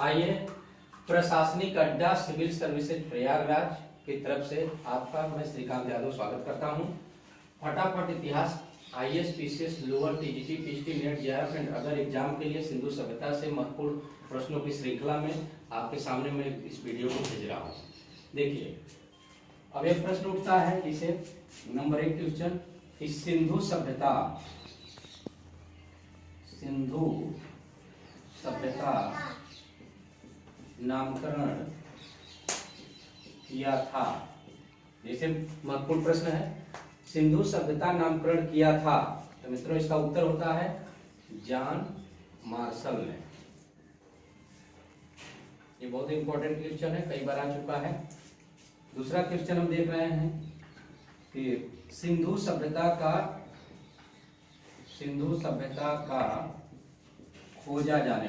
आइए, प्रशासनिक अड्डा सिविल सर्विसेज प्रयागराज की तरफ से आपका मैं श्रीकांत यादव स्वागत करता हूं। फटाफट इतिहास, IAS, PCS, lower, TGT, PhD, net, JRF and other exam के लिए सिंधु सभ्यता से महत्वपूर्ण प्रश्नों की श्रृंखला में आपके सामने मैं इस वीडियो को भेज रहा हूँ। देखिए, अब एक प्रश्न उठता है जिसे नंबर 1 क्वेश्चन कि सिंधु सभ्यता नामकरण किया था। जैसे महत्वपूर्ण प्रश्न है, सिंधु सभ्यता नामकरण किया था, तो मित्रों इसका उत्तर होता है जॉन मार्शल ने। ये बहुत इंपॉर्टेंट क्वेश्चन है, कई बार आ चुका है। दूसरा क्वेश्चन हम देख रहे हैं कि सिंधु सभ्यता का खोजा जाने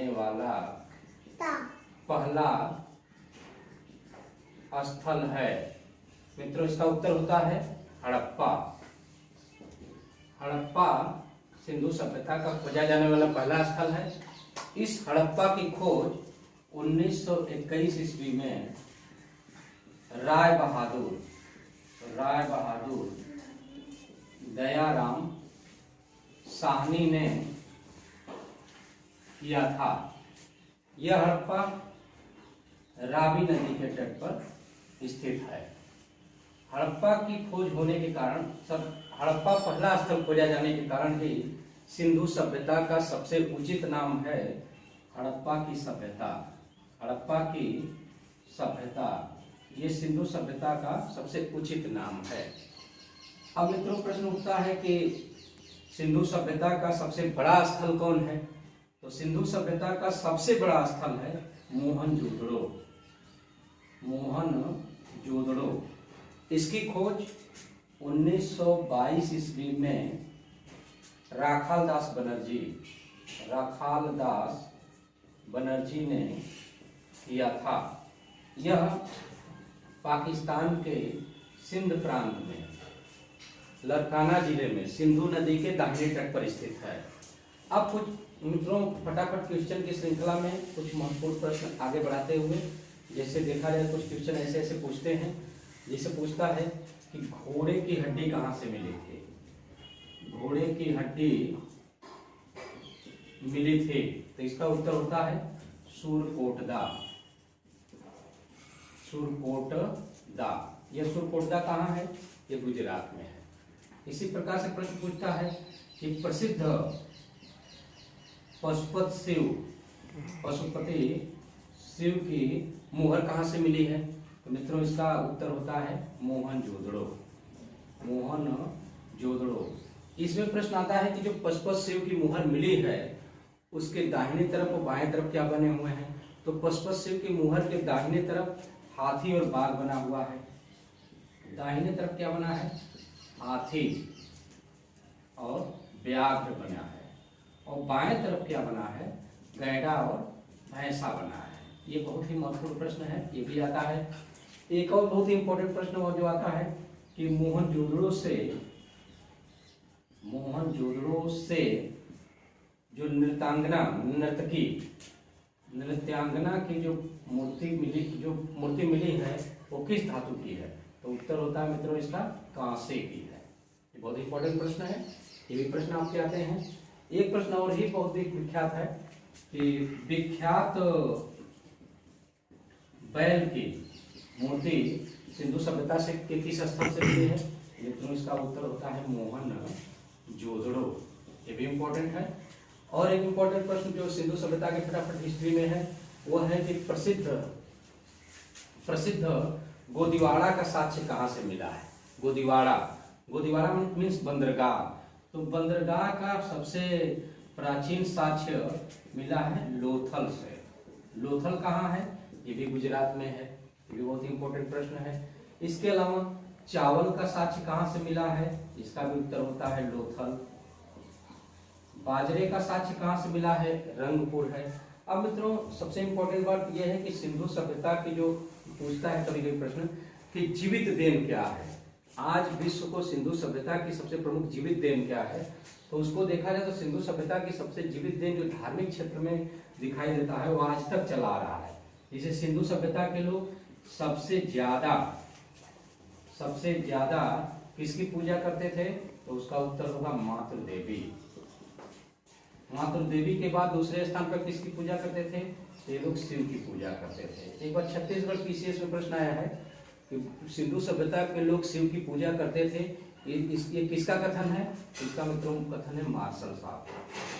वाला पहला स्थल है। मित्रों इसका उत्तर होता है हड़प्पा। हड़प्पा सिंधु सभ्यता का खोजा जाने वाला पहला स्थल है। इस हड़प्पा की खोज 1921 ईस्वी में राय बहादुर दयाराम साहनी ने किया था। यह हड़प्पा रावी नदी के तट पर स्थित है। हड़प्पा की खोज होने के कारण, हड़प्पा पहला स्थल खोजा जाने के कारण ही सिंधु सभ्यता का सबसे उचित नाम है हड़प्पा की सभ्यता। ये सिंधु सभ्यता का सबसे उचित नाम है। अब मित्रों प्रश्न उठता है कि सिंधु सभ्यता का सबसे बड़ा स्थल कौन है? तो सिंधु सभ्यता का सबसे बड़ा स्थल है मोहनजोदड़ो। इसकी खोज 1922 ईस्वी में राखाल दास बनर्जी ने किया था। यह पाकिस्तान के सिंध प्रांत में लरकाना जिले में सिंधु नदी के दाहिने तट पर स्थित है। अब कुछ मित्रों फटाफट क्वेश्चन की श्रृंखला में कुछ महत्वपूर्ण प्रश्न आगे बढ़ाते हुए, जैसे देखा जाए कुछ क्वेश्चन ऐसे पूछते हैं। जैसे पूछता है कि घोड़े की हड्डी कहाँ से मिली थी? घोड़े की हड्डी मिली थी, तो इसका उत्तर होता है सुरकोटदा। यह सुरकोटदा कहाँ है? ये गुजरात में है। इसी प्रकार से प्रश्न पूछता है कि प्रसिद्ध पशुपति शिव की मुहर कहाँ से मिली है? तो मित्रों इसका उत्तर होता है मोहनजोदड़ो। इसमें प्रश्न आता है कि जो पशुपति शिव की मुहर मिली है उसके दाहिने तरफ और बाएं तरफ क्या बने हुए हैं? तो पशुपति शिव की मुहर के दाहिने तरफ हाथी और बाघ बना हुआ है। दाहिने तरफ क्या बना है? हाथी और व्याघ्र बना है। और बाएं तरफ क्या बना है? गैड़ा और भैंसा बना है। ये बहुत ही महत्वपूर्ण प्रश्न है, ये भी आता है। एक और बहुत ही इंपॉर्टेंट प्रश्न और जो आता है कि मोहनजोदड़ो से जो नृत्यांगना की जो मूर्ति मिली है वो किस धातु की है? तो उत्तर होता है मित्रों इसका कांसे की है। ये बहुत इंपॉर्टेंट प्रश्न है, ये भी प्रश्न आपके आते हैं। एक प्रश्न और ही बहुत ही विख्यात है कि विख्यात बैल की मूर्ति सिंधु सभ्यता से किस स्थल से मिली है? मित्रों इसका उत्तर होता है मोहनजोदड़ो। ये भी इंपॉर्टेंट है। और एक इंपॉर्टेंट प्रश्न जो सिंधु सभ्यता के फटाफट हिस्ट्री में है वो है कि प्रसिद्ध गोदीवाड़ा का साक्ष्य कहाँ से मिला है? गोदीवाड़ा मीन्स बंदरगाह। तो बंदरगाह का सबसे प्राचीन साक्ष्य मिला है लोथल से। लोथल कहाँ है? ये भी गुजरात में है। ये भी बहुत इंपॉर्टेंट प्रश्न है। इसके अलावा चावल का साक्ष्य कहाँ से मिला है? इसका भी उत्तर होता है लोथल। बाजरे का साक्ष्य कहाँ से मिला है? रंगपुर है। अब मित्रों सबसे इंपॉर्टेंट बात यह है कि सिंधु सभ्यता की जो पूछता है कभी कभी प्रश्न कि जीवित देन क्या है? आज विश्व को सिंधु सभ्यता की सबसे प्रमुख जीवित देन क्या है? तो उसको देखा जाए तो सिंधु सभ्यता की सबसे जीवित देन जो धार्मिक क्षेत्र में दिखाई देता है वो आज तक चला आ रहा है। जैसे सिंधु सभ्यता के लोग सबसे ज्यादा किसकी पूजा करते थे, तो उसका उत्तर होगा मातृ देवी। मातृ देवी के बाद दूसरे स्थान पर किसकी पूजा करते थे, ये लोग शिव की पूजा करते थे। एक बार छत्तीसगढ़ पीसीएस में प्रश्न आया है कि सिंधु सभ्यता के लोग शिव की पूजा करते थे, ये किसका कथन है, इसका मित्रों कथन है मार्शल साहब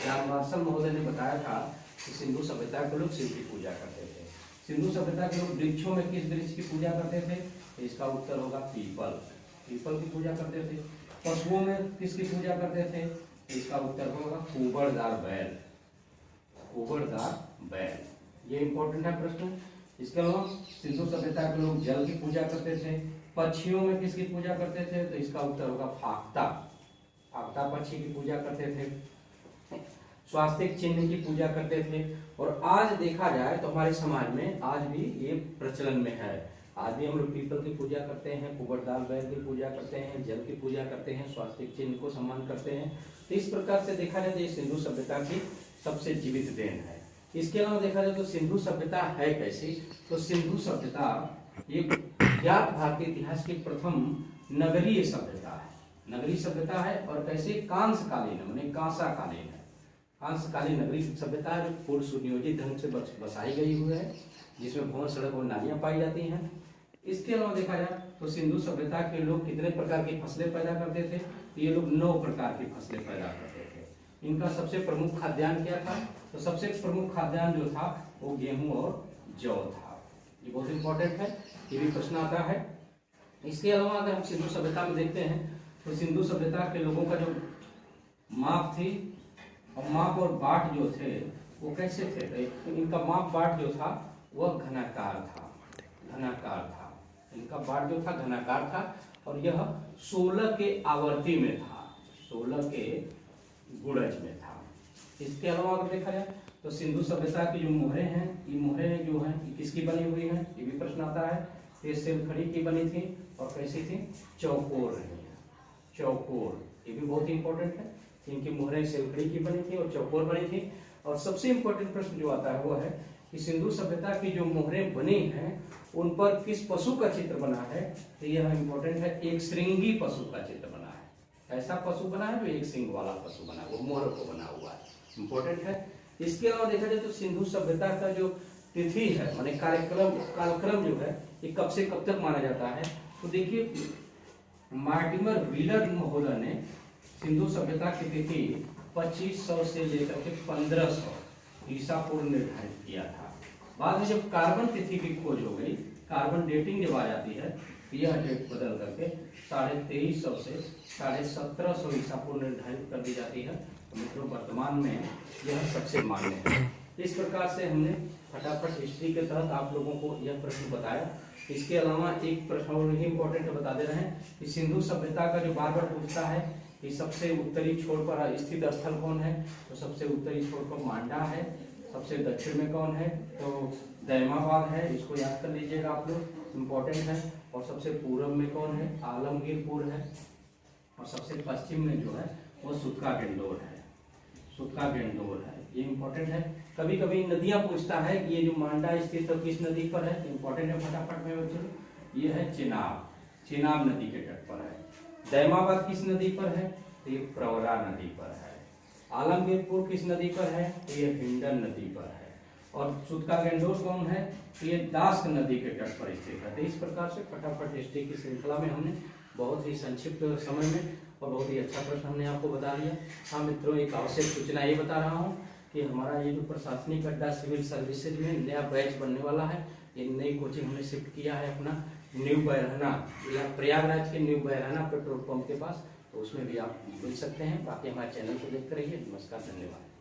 का। मार्शल महोदय ने बताया था कि सिंधु सभ्यता के लोग शिव की पूजा करते थे। सिंधु सभ्यता के लोग वृक्षों में किस वृक्ष की पूजा करते थे, इसका उत्तर होगा पीपल की पूजा करते थे। पशुओं में किसकी पूजा करते थे, इसका उत्तर होगा कुबड़दार बैल। ये इंपॉर्टेंट है प्रश्न। इसके अलावा सिंधु सभ्यता के लोग जल की पूजा करते थे। पक्षियों में किसकी पूजा करते थे, तो इसका उत्तर होगा फाख्ता पक्षी की पूजा करते थे। स्वास्तिक चिन्ह की पूजा करते थे। और आज देखा जाए तो हमारे समाज में आज भी ये प्रचलन में है। आज भी हम लोग पीपल की पूजा करते हैं, कुबड़दार बैल की पूजा करते हैं, जल की पूजा करते हैं, स्वास्तिक चिन्ह को सम्मान करते हैं। तो इस प्रकार से देखा जाए तो ये सिंधु सभ्यता की सबसे जीवित देन है। इसके अलावा देखा जाए तो सिंधु सभ्यता है कैसी, तो सिंधु सभ्यता ये ज्ञात भारतीय इतिहास की प्रथम नगरीय सभ्यता है। नगरीय सभ्यता है और कैसे कांस्यकालीन है, माने कांसाकालीन है। कांस्यकालीन नगरीय सभ्यता है, पूर्व सुनियोजित ढंग से बसाई गई हुई है, जिसमें भवन, सड़क और नालियां पाई जाती हैं। इसके अलावा देखा जाए तो सिंधु सभ्यता के लोग कितने प्रकार की फसलें पैदा करते थे, तो ये लोग 9 प्रकार की फसलें पैदा करते थे। इनका सबसे प्रमुख खाद्यान्न क्या था, तो सबसे प्रमुख खाद्यान्न जो था वो गेहूं और जौ था। ये बहुत इंपॉर्टेंट है, ये भी प्रश्न आता है। इसके अलावा अगर हम सिंधु सभ्यता में देखते हैं तो सिंधु सभ्यता के लोगों का जो माप थी और माप और बाट जो थे वो कैसे थे, तो इनका माप बाट जो था वह घनाकार था। इनका बाट जो था घनाकार था और यह 16 के आवर्ती में था, 16 के गुणज में था। इसके अलावा अगर देखा जाए तो सिंधु सभ्यता की जो मोहरें हैं, ये मोहरें जो हैं ये किसकी बनी हुई हैं, ये भी प्रश्न आता है। ये सिलखड़ी की बनी थी और कैसी थी, चौकोर रही है, चौकोर। ये भी बहुत इंपॉर्टेंट है, इनकी मोहरें सिलखड़ी की बनी थी और चौकोर बनी थी। और सबसे इंपॉर्टेंट प्रश्न जो आता है वो है कि सिंधु सभ्यता की जो मोहरें बनी हैं उन पर किस पशु का चित्र बना है, तो यह इंपॉर्टेंट है, एक श्रृंगी पशु का चित्र बना है। ऐसा पशु बना है जो एक सिंग वाला पशु बना है, वो मोहर को बना हुआ है, इंपॉर्टेंट है। इसके अलावा देखा जाए तो सिंधु सभ्यता का जो तिथि है, माने कालक्रम जो है, ये कब से कब तक माना जाता है, तो देखिए मार्टिमर व्हीलर महोदय ने सिंधु सभ्यता की तिथि 2500 से लेकर के 1500 ईसा पूर्व निर्धारित किया था। बाद में जब कार्बन तिथि की खोज हो गई, कार्बन डेटिंग जब आ जाती है, तो यह डेट बदल करके 2350 से 1750 ईसा पूर्व निर्धारित कर दी जाती है। तो मित्रों वर्तमान में यह सबसे मान्य है। इस प्रकार से हमने फटाफट हिस्ट्री के तहत आप लोगों को यह प्रश्न बताया। इसके अलावा एक प्रश्न और ही इंपॉर्टेंट बता दे रहे हैं कि सिंधु सभ्यता का जो बार बार पूछता है कि सबसे उत्तरी छोर पर स्थित स्थल कौन है, तो सबसे उत्तरी छोर पर मांडा है। सबसे दक्षिण में कौन है, तो दैमाबाद है, इसको याद कर लीजिएगा आप लोग, इम्पोर्टेंट है। और सबसे पूर्व में कौन है, आलमगीरपुर है। और सबसे पश्चिम में जो है वो सुतका गेंडोर है, ये इम्पोर्टेंट है। कभी कभी नदियां पूछता है कि ये जो मांडा स्थित है किस नदी पर है, इम्पोर्टेंट है, फटाफट में बच्चों, ये है चिनाब नदी के तट पर है। दैमाबाद किस नदी पर है, तो ये प्रवरा नदी पर है। आलमगीरपुर किस नदी पर है, तो ये हिंडन नदी पर है। और सुतका गेंडोर कौन है, तो ये दास्क नदी के तट पर स्थित है। तो इस प्रकार से फटाफट हिस्ट्री की श्रृंखला में हमने बहुत ही संक्षिप्त समय में और बहुत ही अच्छा प्रश्न हमने आपको बता दिया। हाँ मित्रों, एक आवश्यक सूचना ये बता रहा हूँ कि हमारा ये जो प्रशासनिक अड्डा सिविल सर्विसेज में नया बैच बनने वाला है। ये नई कोचिंग हमने शिफ्ट किया है अपना न्यू बैरहना, या प्रयागराज के न्यू बैरहना पेट्रोल पंप के पास, तो उसमें भी आप मिल सकते हैं। बाकी हमारे चैनल को देखते रहिए। नमस्कार, धन्यवाद।